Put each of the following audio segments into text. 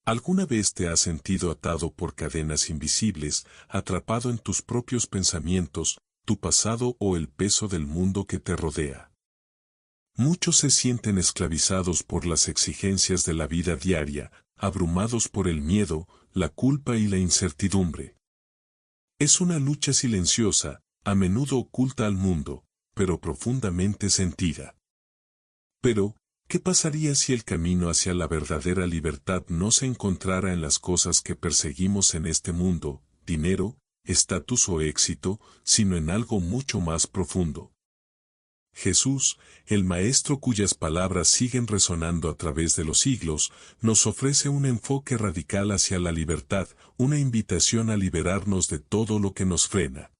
¿Alguna vez te has sentido atado por cadenas invisibles, atrapado en tus propios pensamientos, tu pasado o el peso del mundo que te rodea? Muchos se sienten esclavizados por las exigencias de la vida diaria, abrumados por el miedo, la culpa y la incertidumbre. Es una lucha silenciosa, a menudo oculta al mundo, pero profundamente sentida. Pero, ¿qué pasaría si el camino hacia la verdadera libertad no se encontrara en las cosas que perseguimos en este mundo, dinero, estatus o éxito, sino en algo mucho más profundo? Jesús, el Maestro cuyas palabras siguen resonando a través de los siglos, nos ofrece un enfoque radical hacia la libertad, una invitación a liberarnos de todo lo que nos frena.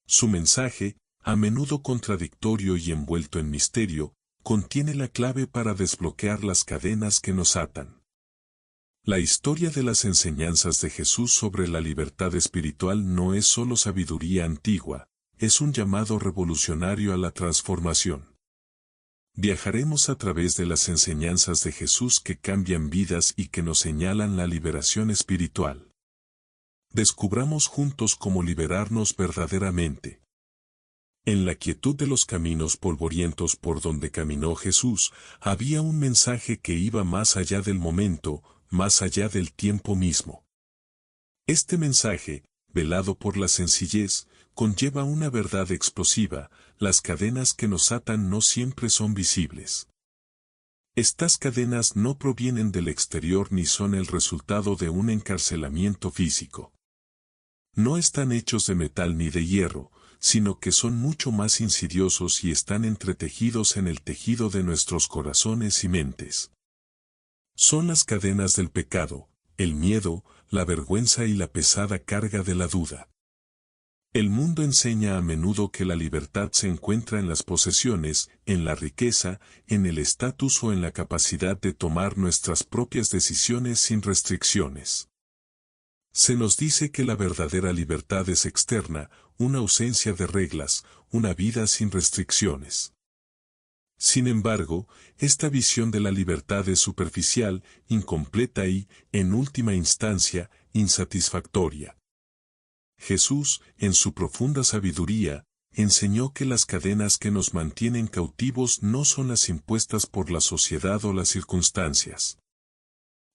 Su mensaje, a menudo contradictorio y envuelto en misterio, contiene la clave para desbloquear las cadenas que nos atan. La historia de las enseñanzas de Jesús sobre la libertad espiritual no es solo sabiduría antigua, es un llamado revolucionario a la transformación. Viajaremos a través de las enseñanzas de Jesús que cambian vidas y que nos señalan la liberación espiritual. Descubramos juntos cómo liberarnos verdaderamente. En la quietud de los caminos polvorientos por donde caminó Jesús, había un mensaje que iba más allá del momento, más allá del tiempo mismo. Este mensaje, velado por la sencillez, conlleva una verdad explosiva: las cadenas que nos atan no siempre son visibles. Estas cadenas no provienen del exterior ni son el resultado de un encarcelamiento físico. No están hechos de metal ni de hierro, sino que son mucho más insidiosos y están entretejidos en el tejido de nuestros corazones y mentes. Son las cadenas del pecado, el miedo, la vergüenza y la pesada carga de la duda. El mundo enseña a menudo que la libertad se encuentra en las posesiones, en la riqueza, en el estatus o en la capacidad de tomar nuestras propias decisiones sin restricciones. Se nos dice que la verdadera libertad es externa, una ausencia de reglas, una vida sin restricciones. Sin embargo, esta visión de la libertad es superficial, incompleta y, en última instancia, insatisfactoria. Jesús, en su profunda sabiduría, enseñó que las cadenas que nos mantienen cautivos no son las impuestas por la sociedad o las circunstancias.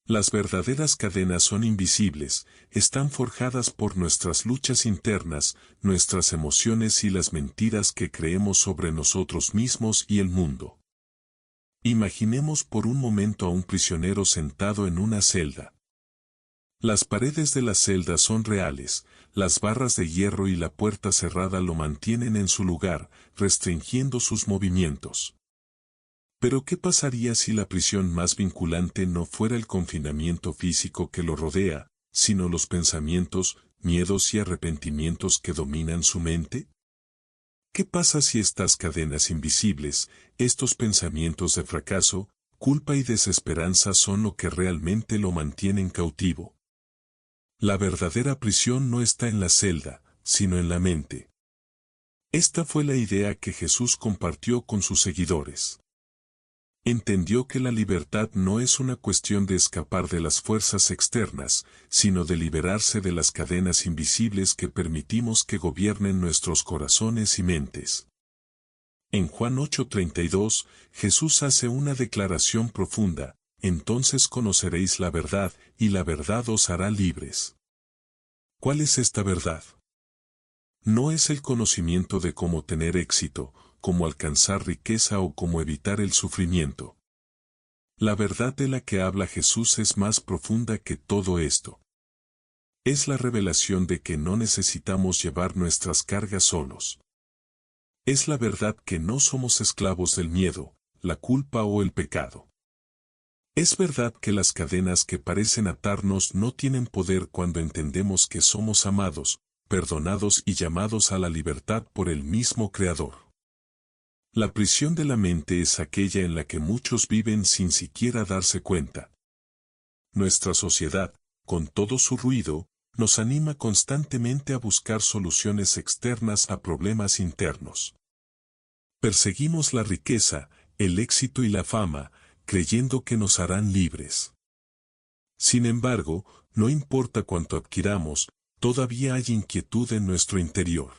Las verdaderas cadenas son invisibles, están forjadas por nuestras luchas internas, nuestras emociones y las mentiras que creemos sobre nosotros mismos y el mundo. Imaginemos por un momento a un prisionero sentado en una celda. Las paredes de la celda son reales, las barras de hierro y la puerta cerrada lo mantienen en su lugar, restringiendo sus movimientos. Pero ¿qué pasaría si la prisión más vinculante no fuera el confinamiento físico que lo rodea, sino los pensamientos, miedos y arrepentimientos que dominan su mente? ¿Qué pasa si estas cadenas invisibles, estos pensamientos de fracaso, culpa y desesperanza son lo que realmente lo mantienen cautivo? La verdadera prisión no está en la celda, sino en la mente. Esta fue la idea que Jesús compartió con sus seguidores. Entendió que la libertad no es una cuestión de escapar de las fuerzas externas, sino de liberarse de las cadenas invisibles que permitimos que gobiernen nuestros corazones y mentes. En Juan 8:32, Jesús hace una declaración profunda: entonces conoceréis la verdad, y la verdad os hará libres. ¿Cuál es esta verdad? No es el conocimiento de cómo tener éxito, cómo alcanzar riqueza o cómo evitar el sufrimiento. La verdad de la que habla Jesús es más profunda que todo esto. Es la revelación de que no necesitamos llevar nuestras cargas solos. Es la verdad que no somos esclavos del miedo, la culpa o el pecado. Es verdad que las cadenas que parecen atarnos no tienen poder cuando entendemos que somos amados, perdonados y llamados a la libertad por el mismo Creador. La prisión de la mente es aquella en la que muchos viven sin siquiera darse cuenta. Nuestra sociedad, con todo su ruido, nos anima constantemente a buscar soluciones externas a problemas internos. Perseguimos la riqueza, el éxito y la fama, creyendo que nos harán libres. Sin embargo, no importa cuánto adquiramos, todavía hay inquietud en nuestro interior.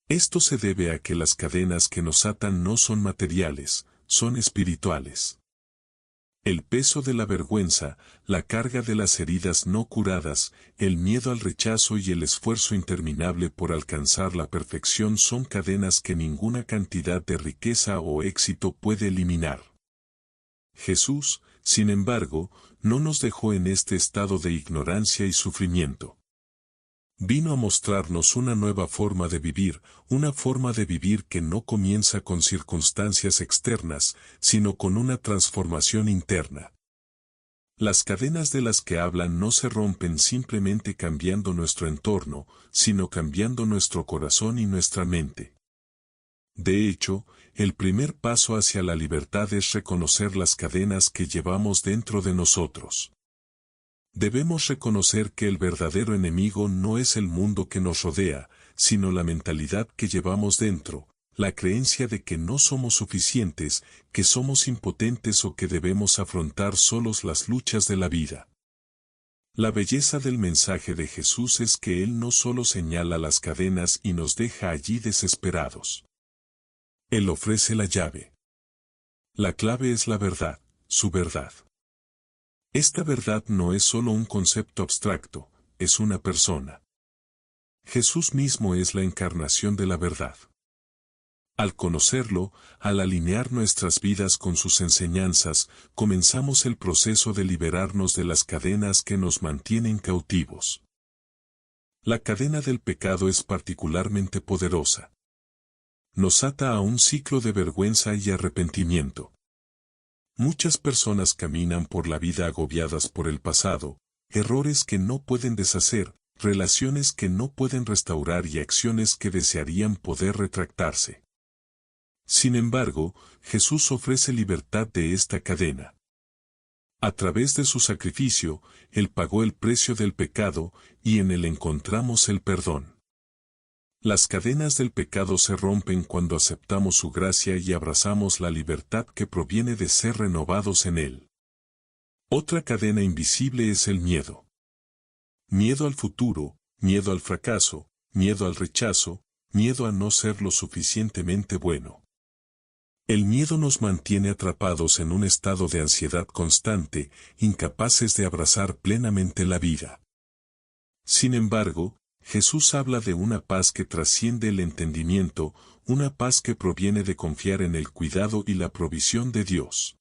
Esto se debe a que las cadenas que nos atan no son materiales, son espirituales. El peso de la vergüenza, la carga de las heridas no curadas, el miedo al rechazo y el esfuerzo interminable por alcanzar la perfección son cadenas que ninguna cantidad de riqueza o éxito puede eliminar. Jesús, sin embargo, no nos dejó en este estado de ignorancia y sufrimiento. Vino a mostrarnos una nueva forma de vivir, una forma de vivir que no comienza con circunstancias externas, sino con una transformación interna. Las cadenas de las que hablan no se rompen simplemente cambiando nuestro entorno, sino cambiando nuestro corazón y nuestra mente. De hecho, el primer paso hacia la libertad es reconocer las cadenas que llevamos dentro de nosotros. Debemos reconocer que el verdadero enemigo no es el mundo que nos rodea, sino la mentalidad que llevamos dentro, la creencia de que no somos suficientes, que somos impotentes o que debemos afrontar solos las luchas de la vida. La belleza del mensaje de Jesús es que Él no solo señala las cadenas y nos deja allí desesperados. Él ofrece la llave. La clave es la verdad, su verdad. Esta verdad no es solo un concepto abstracto, es una persona. Jesús mismo es la encarnación de la verdad. Al conocerlo, al alinear nuestras vidas con sus enseñanzas, comenzamos el proceso de liberarnos de las cadenas que nos mantienen cautivos. La cadena del pecado es particularmente poderosa. Nos ata a un ciclo de vergüenza y arrepentimiento. Muchas personas caminan por la vida agobiadas por el pasado, errores que no pueden deshacer, relaciones que no pueden restaurar y acciones que desearían poder retractarse. Sin embargo, Jesús ofrece libertad de esta cadena. A través de su sacrificio, Él pagó el precio del pecado, y en Él encontramos el perdón. Las cadenas del pecado se rompen cuando aceptamos su gracia y abrazamos la libertad que proviene de ser renovados en Él. Otra cadena invisible es el miedo. Miedo al futuro, miedo al fracaso, miedo al rechazo, miedo a no ser lo suficientemente bueno. El miedo nos mantiene atrapados en un estado de ansiedad constante, incapaces de abrazar plenamente la vida. Sin embargo, Jesús habla de una paz que trasciende el entendimiento, una paz que proviene de confiar en el cuidado y la provisión de Dios.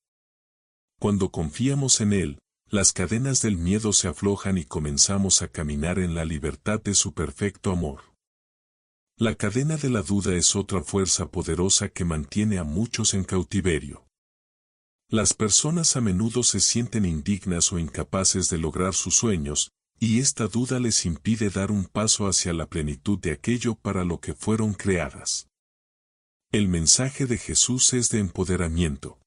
Cuando confiamos en Él, las cadenas del miedo se aflojan y comenzamos a caminar en la libertad de su perfecto amor. La cadena de la duda es otra fuerza poderosa que mantiene a muchos en cautiverio. Las personas a menudo se sienten indignas o incapaces de lograr sus sueños, y esta duda les impide dar un paso hacia la plenitud de aquello para lo que fueron creadas. El mensaje de Jesús es de empoderamiento.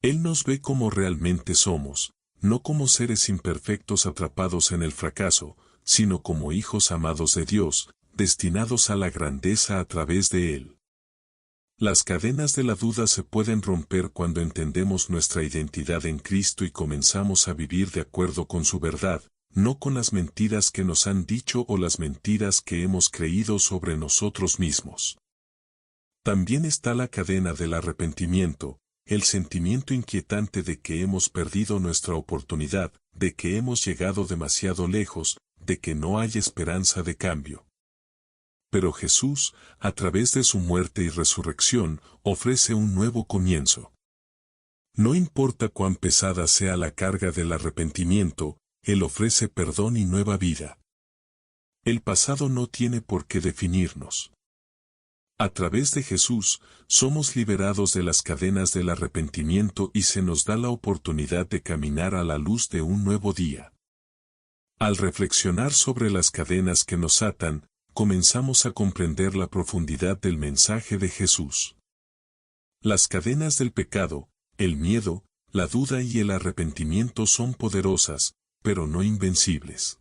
Él nos ve como realmente somos, no como seres imperfectos atrapados en el fracaso, sino como hijos amados de Dios, destinados a la grandeza a través de Él. Las cadenas de la duda se pueden romper cuando entendemos nuestra identidad en Cristo y comenzamos a vivir de acuerdo con su verdad, no con las mentiras que nos han dicho o las mentiras que hemos creído sobre nosotros mismos. También está la cadena del arrepentimiento, el sentimiento inquietante de que hemos perdido nuestra oportunidad, de que hemos llegado demasiado lejos, de que no hay esperanza de cambio. Pero Jesús, a través de su muerte y resurrección, ofrece un nuevo comienzo. No importa cuán pesada sea la carga del arrepentimiento, Él ofrece perdón y nueva vida. El pasado no tiene por qué definirnos. A través de Jesús, somos liberados de las cadenas del arrepentimiento y se nos da la oportunidad de caminar a la luz de un nuevo día. Al reflexionar sobre las cadenas que nos atan, comenzamos a comprender la profundidad del mensaje de Jesús. Las cadenas del pecado, el miedo, la duda y el arrepentimiento son poderosas, pero no invencibles.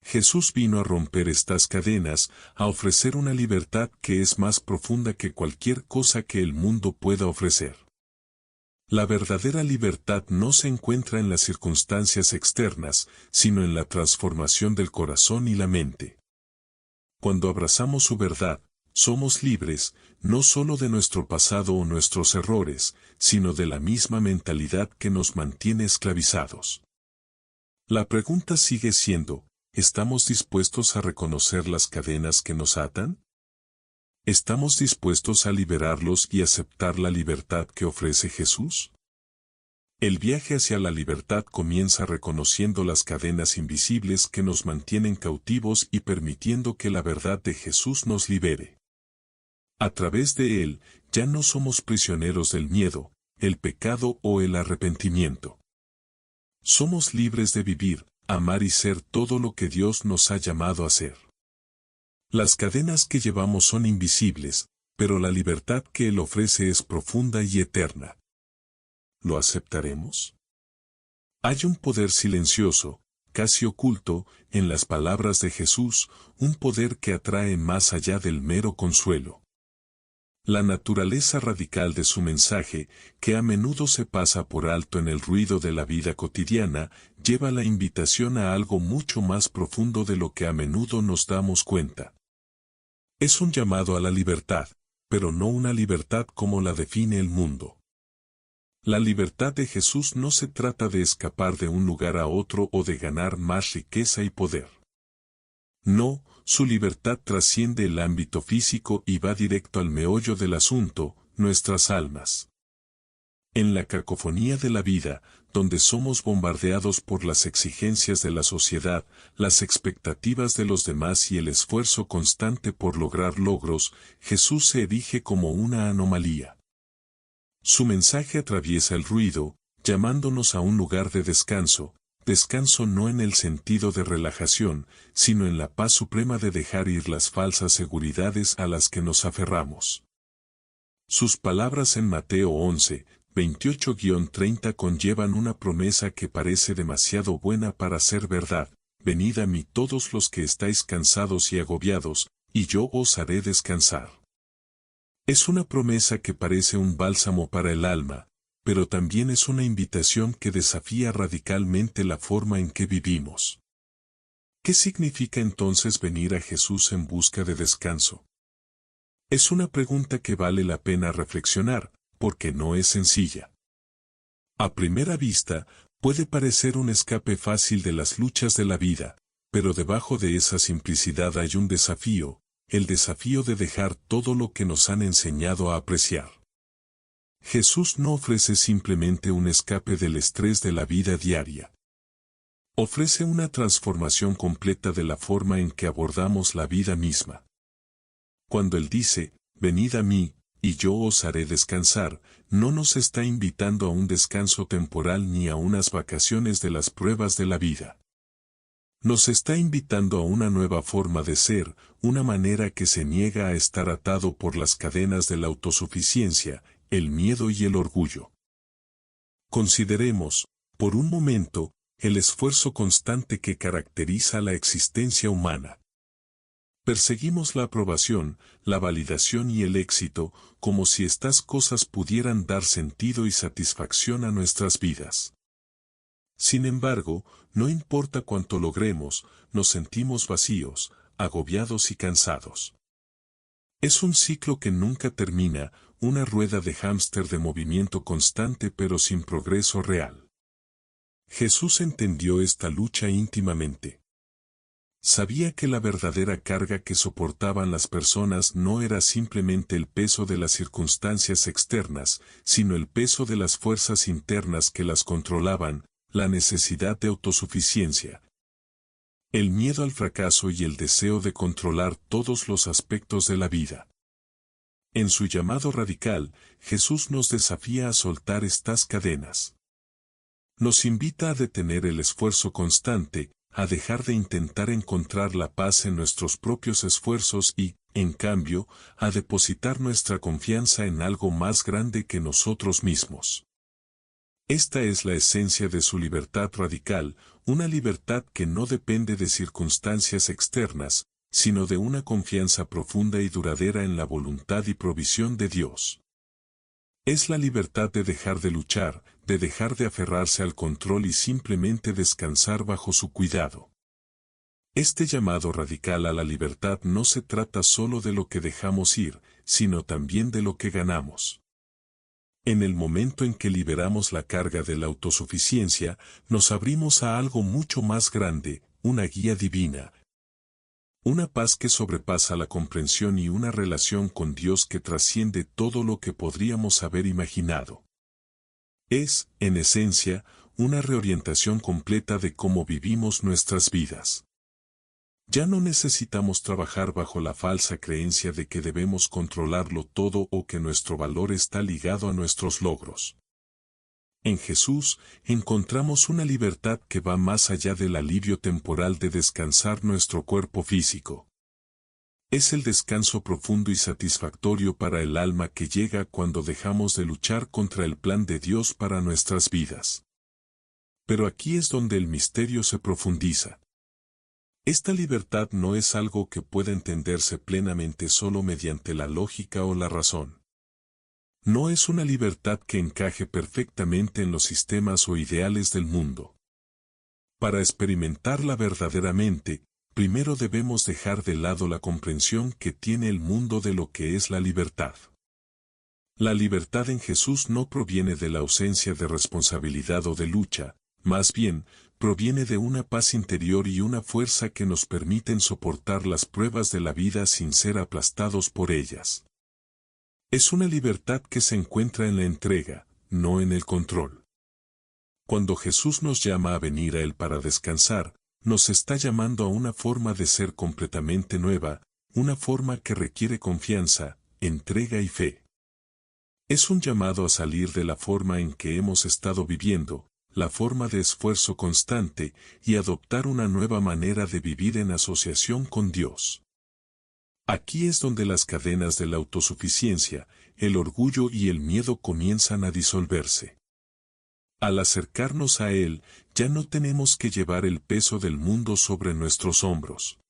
Jesús vino a romper estas cadenas, a ofrecer una libertad que es más profunda que cualquier cosa que el mundo pueda ofrecer. La verdadera libertad no se encuentra en las circunstancias externas, sino en la transformación del corazón y la mente. Cuando abrazamos su verdad, somos libres, no solo de nuestro pasado o nuestros errores, sino de la misma mentalidad que nos mantiene esclavizados. La pregunta sigue siendo, ¿estamos dispuestos a reconocer las cadenas que nos atan? ¿Estamos dispuestos a liberarlos y aceptar la libertad que ofrece Jesús? El viaje hacia la libertad comienza reconociendo las cadenas invisibles que nos mantienen cautivos y permitiendo que la verdad de Jesús nos libere. A través de él, ya no somos prisioneros del miedo, el pecado o el arrepentimiento. Somos libres de vivir, amar y ser todo lo que Dios nos ha llamado a ser. Las cadenas que llevamos son invisibles, pero la libertad que Él ofrece es profunda y eterna. ¿Lo aceptaremos? Hay un poder silencioso, casi oculto, en las palabras de Jesús, un poder que atrae más allá del mero consuelo. La naturaleza radical de su mensaje, que a menudo se pasa por alto en el ruido de la vida cotidiana, lleva la invitación a algo mucho más profundo de lo que a menudo nos damos cuenta. Es un llamado a la libertad, pero no una libertad como la define el mundo. La libertad de Jesús no se trata de escapar de un lugar a otro o de ganar más riqueza y poder. No, su libertad trasciende el ámbito físico y va directo al meollo del asunto, nuestras almas. En la cacofonía de la vida, donde somos bombardeados por las exigencias de la sociedad, las expectativas de los demás y el esfuerzo constante por lograr logros, Jesús se erige como una anomalía. Su mensaje atraviesa el ruido, llamándonos a un lugar de descanso, descanso no en el sentido de relajación, sino en la paz suprema de dejar ir las falsas seguridades a las que nos aferramos. Sus palabras en Mateo 11, 28-30 conllevan una promesa que parece demasiado buena para ser verdad: venid a mí todos los que estáis cansados y agobiados, y yo os haré descansar. Es una promesa que parece un bálsamo para el alma, pero también es una invitación que desafía radicalmente la forma en que vivimos. ¿Qué significa entonces venir a Jesús en busca de descanso? Es una pregunta que vale la pena reflexionar, porque no es sencilla. A primera vista, puede parecer un escape fácil de las luchas de la vida, pero debajo de esa simplicidad hay un desafío, el desafío de dejar todo lo que nos han enseñado a apreciar. Jesús no ofrece simplemente un escape del estrés de la vida diaria. Ofrece una transformación completa de la forma en que abordamos la vida misma. Cuando Él dice, venid a mí, y yo os haré descansar, no nos está invitando a un descanso temporal ni a unas vacaciones de las pruebas de la vida. Nos está invitando a una nueva forma de ser, una manera que se niega a estar atado por las cadenas de la autosuficiencia, el miedo y el orgullo. Consideremos, por un momento, el esfuerzo constante que caracteriza la existencia humana. Perseguimos la aprobación, la validación y el éxito, como si estas cosas pudieran dar sentido y satisfacción a nuestras vidas. Sin embargo, no importa cuánto logremos, nos sentimos vacíos, agobiados y cansados. Es un ciclo que nunca termina, una rueda de hámster de movimiento constante pero sin progreso real. Jesús entendió esta lucha íntimamente. Sabía que la verdadera carga que soportaban las personas no era simplemente el peso de las circunstancias externas, sino el peso de las fuerzas internas que las controlaban, la necesidad de autosuficiencia, el miedo al fracaso y el deseo de controlar todos los aspectos de la vida. En su llamado radical, Jesús nos desafía a soltar estas cadenas. Nos invita a detener el esfuerzo constante, a dejar de intentar encontrar la paz en nuestros propios esfuerzos y, en cambio, a depositar nuestra confianza en algo más grande que nosotros mismos. Esta es la esencia de su libertad radical, una libertad que no depende de circunstancias externas, sino de una confianza profunda y duradera en la voluntad y provisión de Dios. Es la libertad de dejar de luchar, de dejar de aferrarse al control y simplemente descansar bajo su cuidado. Este llamado radical a la libertad no se trata solo de lo que dejamos ir, sino también de lo que ganamos. En el momento en que liberamos la carga de la autosuficiencia, nos abrimos a algo mucho más grande, una guía divina. Una paz que sobrepasa la comprensión y una relación con Dios que trasciende todo lo que podríamos haber imaginado. Es, en esencia, una reorientación completa de cómo vivimos nuestras vidas. Ya no necesitamos trabajar bajo la falsa creencia de que debemos controlarlo todo o que nuestro valor está ligado a nuestros logros. En Jesús encontramos una libertad que va más allá del alivio temporal de descansar nuestro cuerpo físico. Es el descanso profundo y satisfactorio para el alma que llega cuando dejamos de luchar contra el plan de Dios para nuestras vidas. Pero aquí es donde el misterio se profundiza. Esta libertad no es algo que pueda entenderse plenamente solo mediante la lógica o la razón. No es una libertad que encaje perfectamente en los sistemas o ideales del mundo. Para experimentarla verdaderamente, primero debemos dejar de lado la comprensión que tiene el mundo de lo que es la libertad. La libertad en Jesús no proviene de la ausencia de responsabilidad o de lucha, más bien, proviene de una paz interior y una fuerza que nos permiten soportar las pruebas de la vida sin ser aplastados por ellas. Es una libertad que se encuentra en la entrega, no en el control. Cuando Jesús nos llama a venir a Él para descansar, nos está llamando a una forma de ser completamente nueva, una forma que requiere confianza, entrega y fe. Es un llamado a salir de la forma en que hemos estado viviendo, la forma de esfuerzo constante, y adoptar una nueva manera de vivir en asociación con Dios. Aquí es donde las cadenas de la autosuficiencia, el orgullo y el miedo comienzan a disolverse. Al acercarnos a Él, ya no tenemos que llevar el peso del mundo sobre nuestros hombros.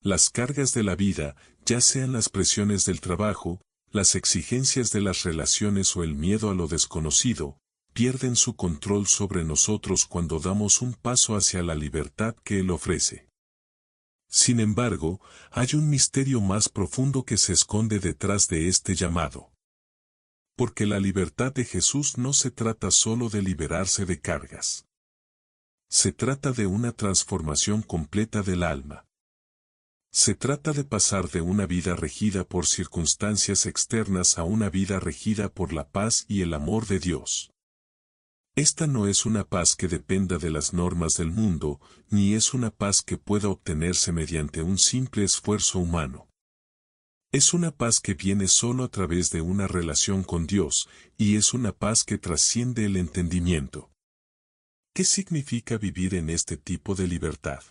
Las cargas de la vida, ya sean las presiones del trabajo, las exigencias de las relaciones o el miedo a lo desconocido, pierden su control sobre nosotros cuando damos un paso hacia la libertad que Él ofrece. Sin embargo, hay un misterio más profundo que se esconde detrás de este llamado. Porque la libertad de Jesús no se trata solo de liberarse de cargas. Se trata de una transformación completa del alma. Se trata de pasar de una vida regida por circunstancias externas a una vida regida por la paz y el amor de Dios. Esta no es una paz que dependa de las normas del mundo, ni es una paz que pueda obtenerse mediante un simple esfuerzo humano. Es una paz que viene solo a través de una relación con Dios, y es una paz que trasciende el entendimiento. ¿Qué significa vivir en este tipo de libertad?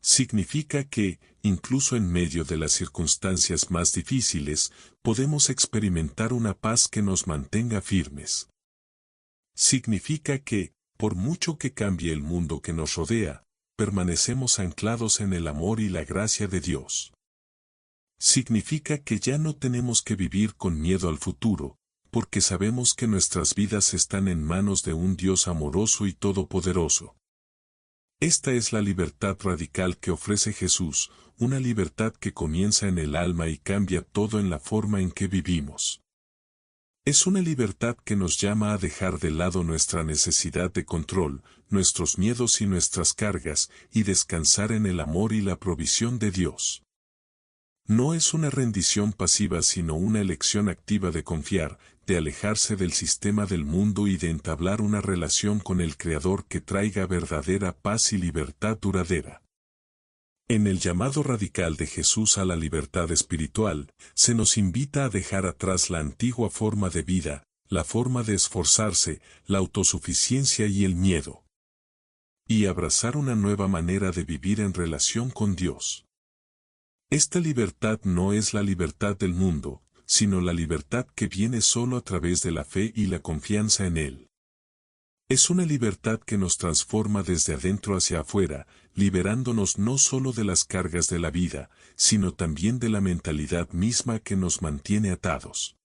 Significa que, incluso en medio de las circunstancias más difíciles, podemos experimentar una paz que nos mantenga firmes. Significa que, por mucho que cambie el mundo que nos rodea, permanecemos anclados en el amor y la gracia de Dios. Significa que ya no tenemos que vivir con miedo al futuro, porque sabemos que nuestras vidas están en manos de un Dios amoroso y todopoderoso. Esta es la libertad radical que ofrece Jesús, una libertad que comienza en el alma y cambia todo en la forma en que vivimos. Es una libertad que nos llama a dejar de lado nuestra necesidad de control, nuestros miedos y nuestras cargas, y descansar en el amor y la provisión de Dios. No es una rendición pasiva sino una elección activa de confiar, de alejarse del sistema del mundo y de entablar una relación con el Creador que traiga verdadera paz y libertad duradera. En el llamado radical de Jesús a la libertad espiritual, se nos invita a dejar atrás la antigua forma de vida, la forma de esforzarse, la autosuficiencia y el miedo. Y abrazar una nueva manera de vivir en relación con Dios. Esta libertad no es la libertad del mundo, sino la libertad que viene solo a través de la fe y la confianza en Él. Es una libertad que nos transforma desde adentro hacia afuera, liberándonos no solo de las cargas de la vida, sino también de la mentalidad misma que nos mantiene atados.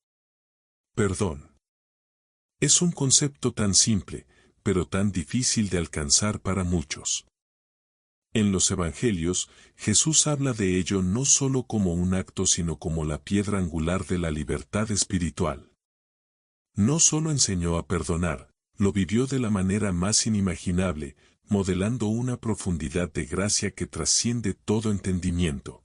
Perdón. Es un concepto tan simple, pero tan difícil de alcanzar para muchos. En los Evangelios, Jesús habla de ello no solo como un acto sino como la piedra angular de la libertad espiritual. No solo enseñó a perdonar, lo vivió de la manera más inimaginable, modelando una profundidad de gracia que trasciende todo entendimiento.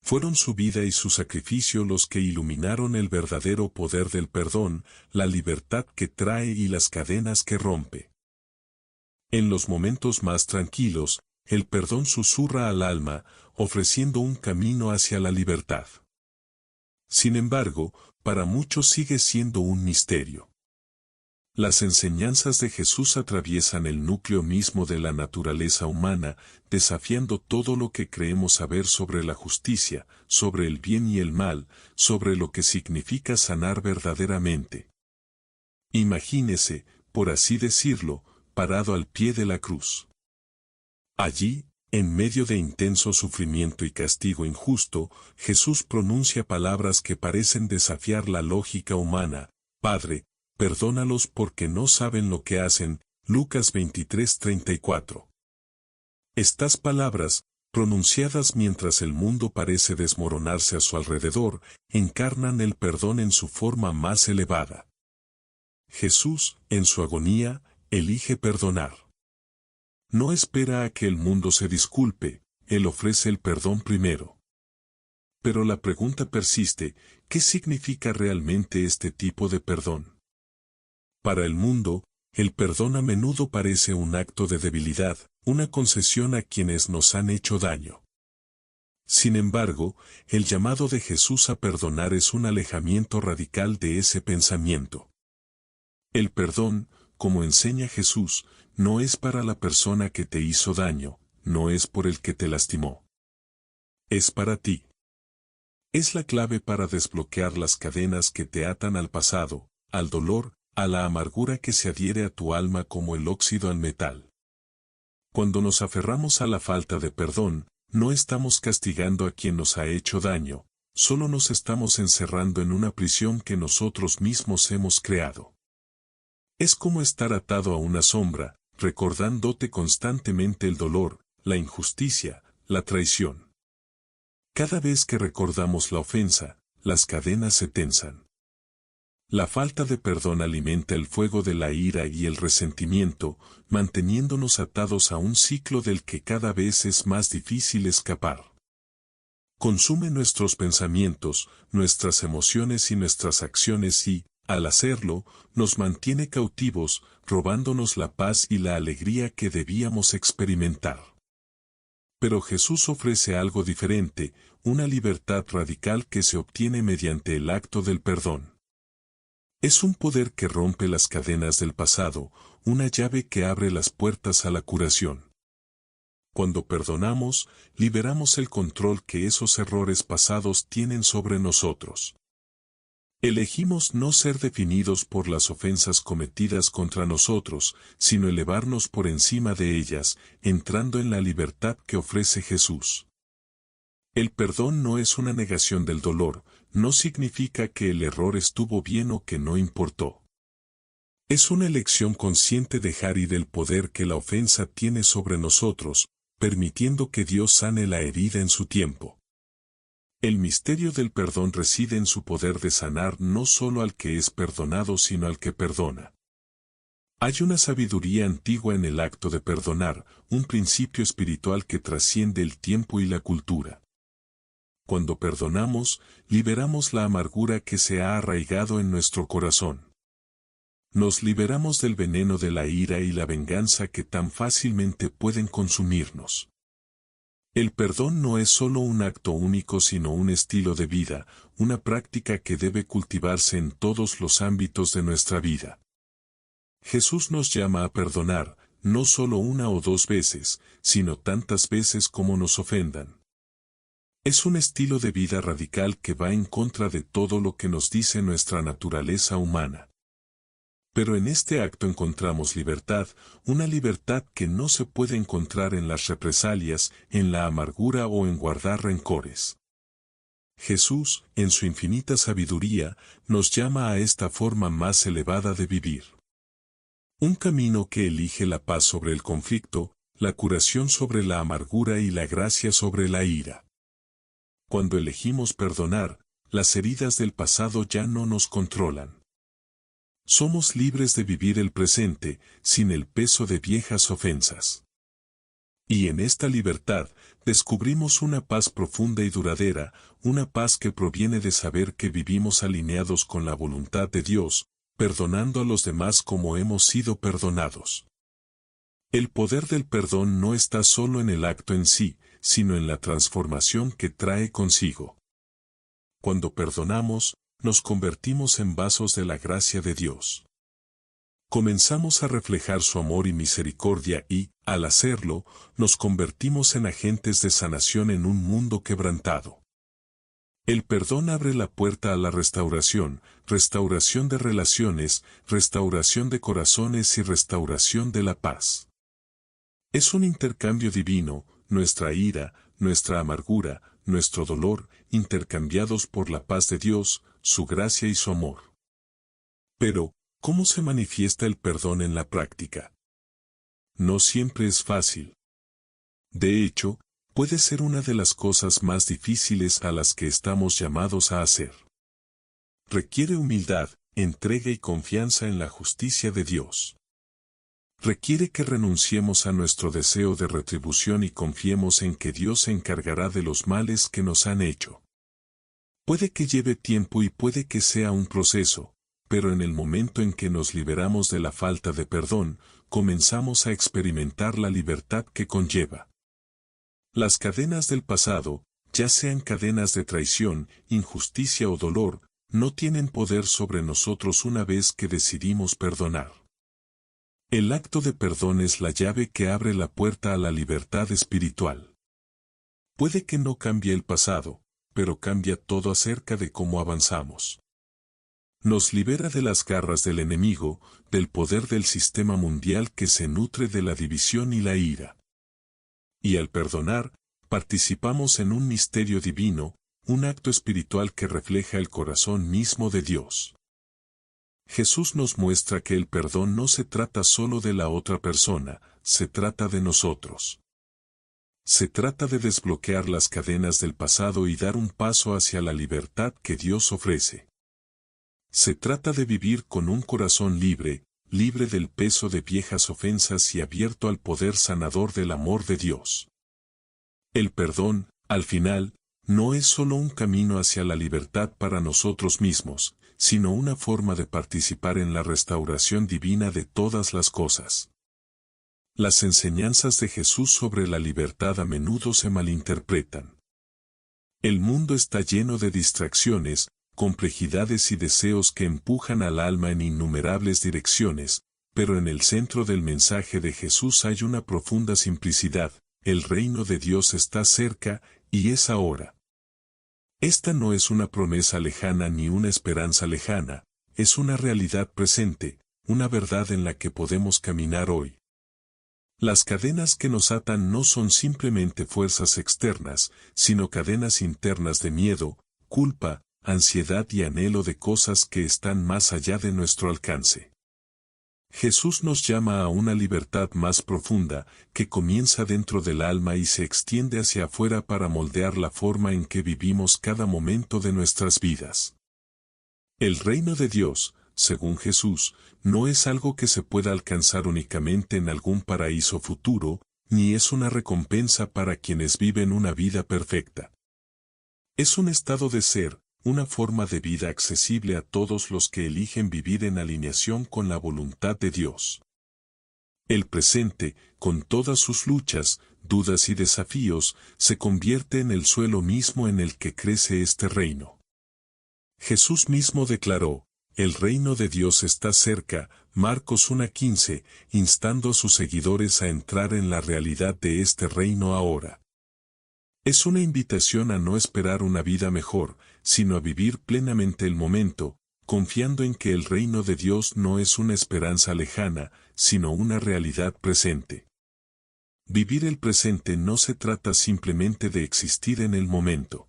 Fueron su vida y su sacrificio los que iluminaron el verdadero poder del perdón, la libertad que trae y las cadenas que rompe. En los momentos más tranquilos, el perdón susurra al alma, ofreciendo un camino hacia la libertad. Sin embargo, para muchos sigue siendo un misterio. Las enseñanzas de Jesús atraviesan el núcleo mismo de la naturaleza humana, desafiando todo lo que creemos saber sobre la justicia, sobre el bien y el mal, sobre lo que significa sanar verdaderamente. Imagínese, por así decirlo, parado al pie de la cruz. Allí, en medio de intenso sufrimiento y castigo injusto, Jesús pronuncia palabras que parecen desafiar la lógica humana: Padre, perdónalos porque no saben lo que hacen. Lucas 23:34. Estas palabras, pronunciadas mientras el mundo parece desmoronarse a su alrededor, encarnan el perdón en su forma más elevada. Jesús, en su agonía, elige perdonar. No espera a que el mundo se disculpe, Él ofrece el perdón primero. Pero la pregunta persiste: ¿qué significa realmente este tipo de perdón? Para el mundo, el perdón a menudo parece un acto de debilidad, una concesión a quienes nos han hecho daño. Sin embargo, el llamado de Jesús a perdonar es un alejamiento radical de ese pensamiento. El perdón, como enseña Jesús, no es para la persona que te hizo daño, no es por el que te lastimó. Es para ti. Es la clave para desbloquear las cadenas que te atan al pasado, al dolor, a la amargura que se adhiere a tu alma como el óxido al metal. Cuando nos aferramos a la falta de perdón, no estamos castigando a quien nos ha hecho daño, solo nos estamos encerrando en una prisión que nosotros mismos hemos creado. Es como estar atado a una sombra, recordándote constantemente el dolor, la injusticia, la traición. Cada vez que recordamos la ofensa, las cadenas se tensan. La falta de perdón alimenta el fuego de la ira y el resentimiento, manteniéndonos atados a un ciclo del que cada vez es más difícil escapar. Consume nuestros pensamientos, nuestras emociones y nuestras acciones y, al hacerlo, nos mantiene cautivos, robándonos la paz y la alegría que debíamos experimentar. Pero Jesús ofrece algo diferente, una libertad radical que se obtiene mediante el acto del perdón. Es un poder que rompe las cadenas del pasado, una llave que abre las puertas a la curación. Cuando perdonamos, liberamos el control que esos errores pasados tienen sobre nosotros. Elegimos no ser definidos por las ofensas cometidas contra nosotros, sino elevarnos por encima de ellas, entrando en la libertad que ofrece Jesús. El perdón no es una negación del dolor, no significa que el error estuvo bien o que no importó. Es una elección consciente dejar ir el poder que la ofensa tiene sobre nosotros, permitiendo que Dios sane la herida en su tiempo. El misterio del perdón reside en su poder de sanar no solo al que es perdonado sino al que perdona. Hay una sabiduría antigua en el acto de perdonar, un principio espiritual que trasciende el tiempo y la cultura. Cuando perdonamos, liberamos la amargura que se ha arraigado en nuestro corazón. Nos liberamos del veneno de la ira y la venganza que tan fácilmente pueden consumirnos. El perdón no es solo un acto único sino un estilo de vida, una práctica que debe cultivarse en todos los ámbitos de nuestra vida. Jesús nos llama a perdonar, no solo una o dos veces, sino tantas veces como nos ofendan. Es un estilo de vida radical que va en contra de todo lo que nos dice nuestra naturaleza humana. Pero en este acto encontramos libertad, una libertad que no se puede encontrar en las represalias, en la amargura o en guardar rencores. Jesús, en su infinita sabiduría, nos llama a esta forma más elevada de vivir. Un camino que elige la paz sobre el conflicto, la curación sobre la amargura y la gracia sobre la ira. Cuando elegimos perdonar, las heridas del pasado ya no nos controlan. Somos libres de vivir el presente, sin el peso de viejas ofensas. Y en esta libertad, descubrimos una paz profunda y duradera, una paz que proviene de saber que vivimos alineados con la voluntad de Dios, perdonando a los demás como hemos sido perdonados. El poder del perdón no está solo en el acto en sí, sino en la transformación que trae consigo. Cuando perdonamos, nos convertimos en vasos de la gracia de Dios. Comenzamos a reflejar su amor y misericordia y, al hacerlo, nos convertimos en agentes de sanación en un mundo quebrantado. El perdón abre la puerta a la restauración, restauración de relaciones, restauración de corazones y restauración de la paz. Es un intercambio divino, nuestra ira, nuestra amargura, nuestro dolor, intercambiados por la paz de Dios, su gracia y su amor. Pero, ¿cómo se manifiesta el perdón en la práctica? No siempre es fácil. De hecho, puede ser una de las cosas más difíciles a las que estamos llamados a hacer. Requiere humildad, entrega y confianza en la justicia de Dios. Requiere que renunciemos a nuestro deseo de retribución y confiemos en que Dios se encargará de los males que nos han hecho. Puede que lleve tiempo y puede que sea un proceso, pero en el momento en que nos liberamos de la falta de perdón, comenzamos a experimentar la libertad que conlleva. Las cadenas del pasado, ya sean cadenas de traición, injusticia o dolor, no tienen poder sobre nosotros una vez que decidimos perdonar. El acto de perdón es la llave que abre la puerta a la libertad espiritual. Puede que no cambie el pasado, pero cambia todo acerca de cómo avanzamos. Nos libera de las garras del enemigo, del poder del sistema mundial que se nutre de la división y la ira. Y al perdonar, participamos en un misterio divino, un acto espiritual que refleja el corazón mismo de Dios. Jesús nos muestra que el perdón no se trata solo de la otra persona, se trata de nosotros. Se trata de desbloquear las cadenas del pasado y dar un paso hacia la libertad que Dios ofrece. Se trata de vivir con un corazón libre, libre del peso de viejas ofensas y abierto al poder sanador del amor de Dios. El perdón, al final, no es solo un camino hacia la libertad para nosotros mismos, sino una forma de participar en la restauración divina de todas las cosas. Las enseñanzas de Jesús sobre la libertad a menudo se malinterpretan. El mundo está lleno de distracciones, complejidades y deseos que empujan al alma en innumerables direcciones, pero en el centro del mensaje de Jesús hay una profunda simplicidad: el reino de Dios está cerca, y es ahora. Esta no es una promesa lejana ni una esperanza lejana, es una realidad presente, una verdad en la que podemos caminar hoy. Las cadenas que nos atan no son simplemente fuerzas externas, sino cadenas internas de miedo, culpa, ansiedad y anhelo de cosas que están más allá de nuestro alcance. Jesús nos llama a una libertad más profunda, que comienza dentro del alma y se extiende hacia afuera para moldear la forma en que vivimos cada momento de nuestras vidas. El reino de Dios, según Jesús, no es algo que se pueda alcanzar únicamente en algún paraíso futuro, ni es una recompensa para quienes viven una vida perfecta. Es un estado de ser, una forma de vida accesible a todos los que eligen vivir en alineación con la voluntad de Dios. El presente, con todas sus luchas, dudas y desafíos, se convierte en el suelo mismo en el que crece este reino. Jesús mismo declaró: el reino de Dios está cerca, Marcos 1:15, instando a sus seguidores a entrar en la realidad de este reino ahora. Es una invitación a no esperar una vida mejor, sino a vivir plenamente el momento, confiando en que el reino de Dios no es una esperanza lejana, sino una realidad presente. Vivir el presente no se trata simplemente de existir en el momento.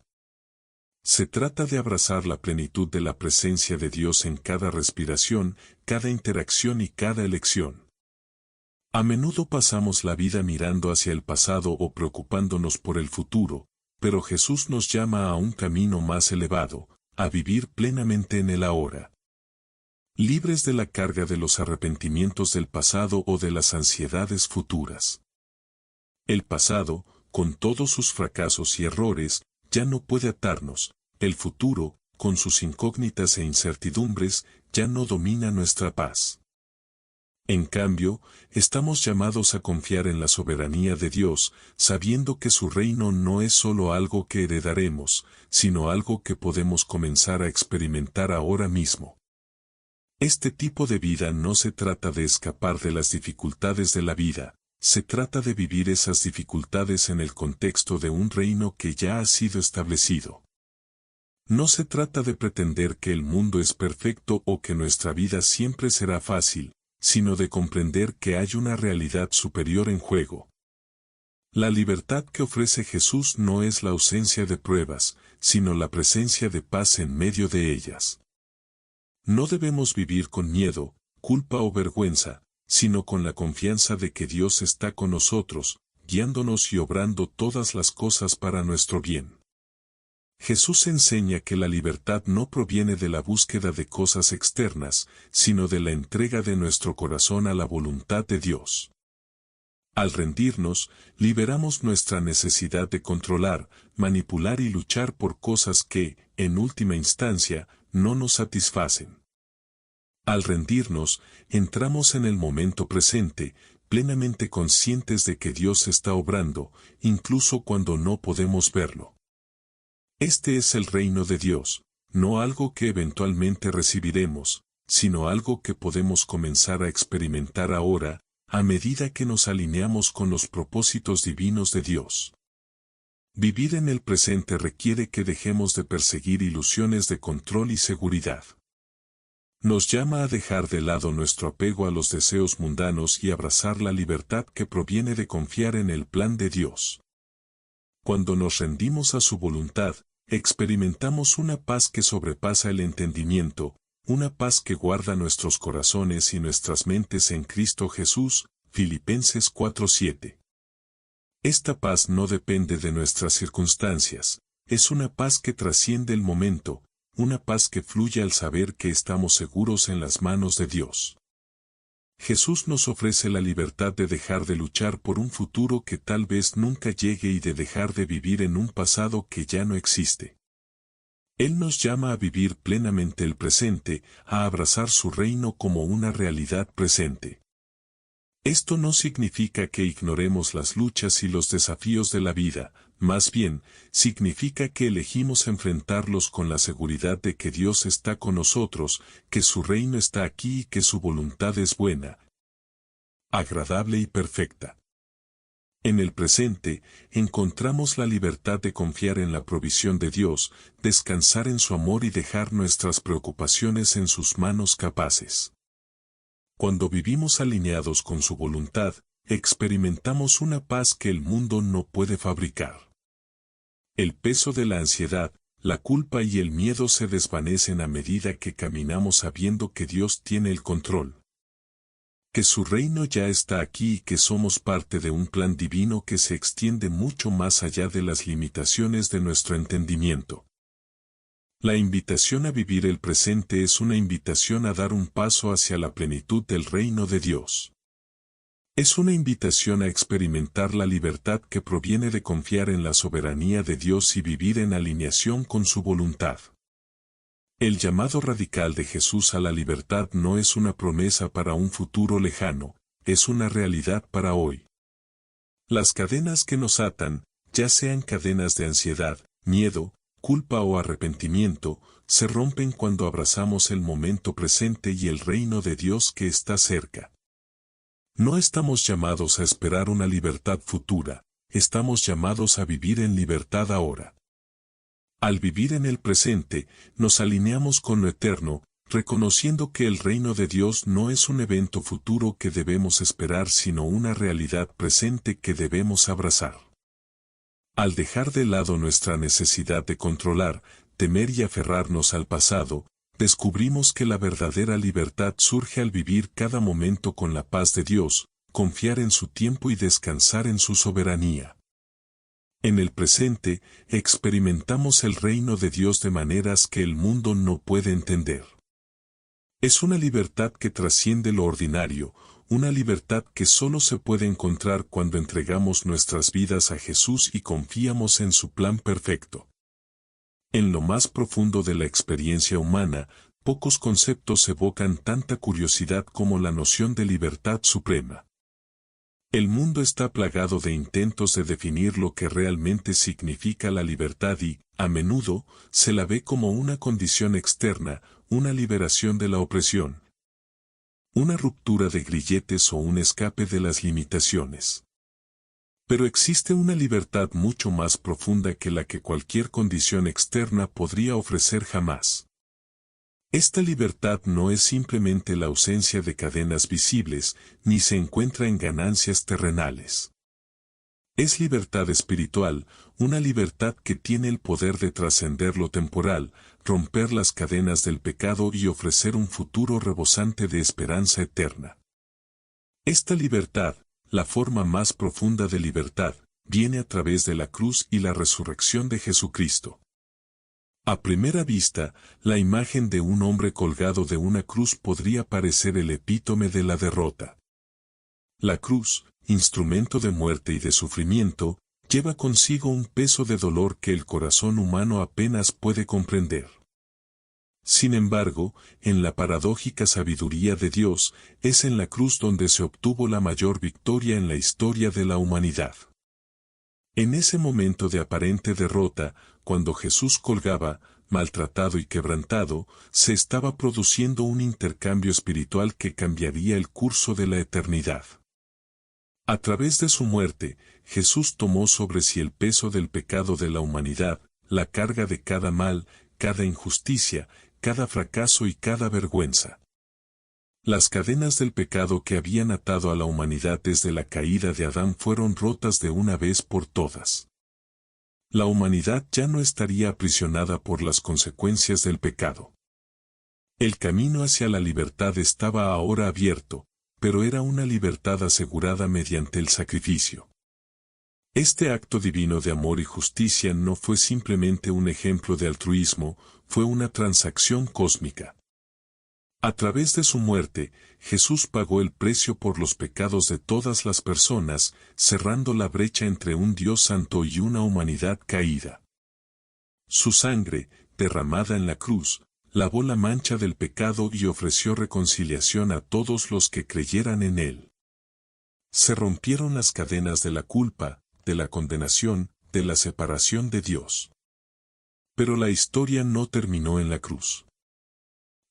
Se trata de abrazar la plenitud de la presencia de Dios en cada respiración, cada interacción y cada elección. A menudo pasamos la vida mirando hacia el pasado o preocupándonos por el futuro, pero Jesús nos llama a un camino más elevado, a vivir plenamente en el ahora. Libres de la carga de los arrepentimientos del pasado o de las ansiedades futuras. El pasado, con todos sus fracasos y errores, ya no puede atarnos. El futuro, con sus incógnitas e incertidumbres, ya no domina nuestra paz. En cambio, estamos llamados a confiar en la soberanía de Dios, sabiendo que su reino no es solo algo que heredaremos, sino algo que podemos comenzar a experimentar ahora mismo. Este tipo de vida no se trata de escapar de las dificultades de la vida, se trata de vivir esas dificultades en el contexto de un reino que ya ha sido establecido. No se trata de pretender que el mundo es perfecto o que nuestra vida siempre será fácil, sino de comprender que hay una realidad superior en juego. La libertad que ofrece Jesús no es la ausencia de pruebas, sino la presencia de paz en medio de ellas. No debemos vivir con miedo, culpa o vergüenza, sino con la confianza de que Dios está con nosotros, guiándonos y obrando todas las cosas para nuestro bien. Jesús enseña que la libertad no proviene de la búsqueda de cosas externas, sino de la entrega de nuestro corazón a la voluntad de Dios. Al rendirnos, liberamos nuestra necesidad de controlar, manipular y luchar por cosas que, en última instancia, no nos satisfacen. Al rendirnos, entramos en el momento presente, plenamente conscientes de que Dios está obrando, incluso cuando no podemos verlo. Este es el reino de Dios, no algo que eventualmente recibiremos, sino algo que podemos comenzar a experimentar ahora, a medida que nos alineamos con los propósitos divinos de Dios. Vivir en el presente requiere que dejemos de perseguir ilusiones de control y seguridad. Nos llama a dejar de lado nuestro apego a los deseos mundanos y abrazar la libertad que proviene de confiar en el plan de Dios. Cuando nos rendimos a su voluntad, experimentamos una paz que sobrepasa el entendimiento, una paz que guarda nuestros corazones y nuestras mentes en Cristo Jesús, Filipenses 4:7. Esta paz no depende de nuestras circunstancias, es una paz que trasciende el momento, una paz que fluye al saber que estamos seguros en las manos de Dios. Jesús nos ofrece la libertad de dejar de luchar por un futuro que tal vez nunca llegue y de dejar de vivir en un pasado que ya no existe. Él nos llama a vivir plenamente el presente, a abrazar su reino como una realidad presente. Esto no significa que ignoremos las luchas y los desafíos de la vida, más bien, significa que elegimos enfrentarlos con la seguridad de que Dios está con nosotros, que su reino está aquí y que su voluntad es buena, agradable y perfecta. En el presente, encontramos la libertad de confiar en la provisión de Dios, descansar en su amor y dejar nuestras preocupaciones en sus manos capaces. Cuando vivimos alineados con su voluntad, experimentamos una paz que el mundo no puede fabricar. El peso de la ansiedad, la culpa y el miedo se desvanecen a medida que caminamos sabiendo que Dios tiene el control. Que su reino ya está aquí y que somos parte de un plan divino que se extiende mucho más allá de las limitaciones de nuestro entendimiento. La invitación a vivir el presente es una invitación a dar un paso hacia la plenitud del reino de Dios. Es una invitación a experimentar la libertad que proviene de confiar en la soberanía de Dios y vivir en alineación con su voluntad. El llamado radical de Jesús a la libertad no es una promesa para un futuro lejano, es una realidad para hoy. Las cadenas que nos atan, ya sean cadenas de ansiedad, miedo, culpa o arrepentimiento, se rompen cuando abrazamos el momento presente y el reino de Dios que está cerca. No estamos llamados a esperar una libertad futura, estamos llamados a vivir en libertad ahora. Al vivir en el presente, nos alineamos con lo eterno, reconociendo que el reino de Dios no es un evento futuro que debemos esperar sino una realidad presente que debemos abrazar. Al dejar de lado nuestra necesidad de controlar, temer y aferrarnos al pasado, descubrimos que la verdadera libertad surge al vivir cada momento con la paz de Dios, confiar en su tiempo y descansar en su soberanía. En el presente, experimentamos el reino de Dios de maneras que el mundo no puede entender. Es una libertad que trasciende lo ordinario, una libertad que solo se puede encontrar cuando entregamos nuestras vidas a Jesús y confiamos en su plan perfecto. En lo más profundo de la experiencia humana, pocos conceptos evocan tanta curiosidad como la noción de libertad suprema. El mundo está plagado de intentos de definir lo que realmente significa la libertad y, a menudo, se la ve como una condición externa, una liberación de la opresión, una ruptura de grilletes o un escape de las limitaciones. Pero existe una libertad mucho más profunda que la que cualquier condición externa podría ofrecer jamás. Esta libertad no es simplemente la ausencia de cadenas visibles, ni se encuentra en ganancias terrenales. Es libertad espiritual, una libertad que tiene el poder de trascender lo temporal, romper las cadenas del pecado y ofrecer un futuro rebosante de esperanza eterna. Esta libertad, la forma más profunda de libertad, viene a través de la cruz y la resurrección de Jesucristo. A primera vista, la imagen de un hombre colgado de una cruz podría parecer el epítome de la derrota. La cruz, instrumento de muerte y de sufrimiento, lleva consigo un peso de dolor que el corazón humano apenas puede comprender. Sin embargo, en la paradójica sabiduría de Dios, es en la cruz donde se obtuvo la mayor victoria en la historia de la humanidad. En ese momento de aparente derrota, cuando Jesús colgaba, maltratado y quebrantado, se estaba produciendo un intercambio espiritual que cambiaría el curso de la eternidad. A través de su muerte, Jesús tomó sobre sí el peso del pecado de la humanidad, la carga de cada mal, cada injusticia, cada fracaso y cada vergüenza. Las cadenas del pecado que habían atado a la humanidad desde la caída de Adán fueron rotas de una vez por todas. La humanidad ya no estaría aprisionada por las consecuencias del pecado. El camino hacia la libertad estaba ahora abierto, pero era una libertad asegurada mediante el sacrificio. Este acto divino de amor y justicia no fue simplemente un ejemplo de altruismo, fue una transacción cósmica. A través de su muerte, Jesús pagó el precio por los pecados de todas las personas, cerrando la brecha entre un Dios santo y una humanidad caída. Su sangre, derramada en la cruz, lavó la mancha del pecado y ofreció reconciliación a todos los que creyeran en él. Se rompieron las cadenas de la culpa, de la condenación, de la separación de Dios. Pero la historia no terminó en la cruz.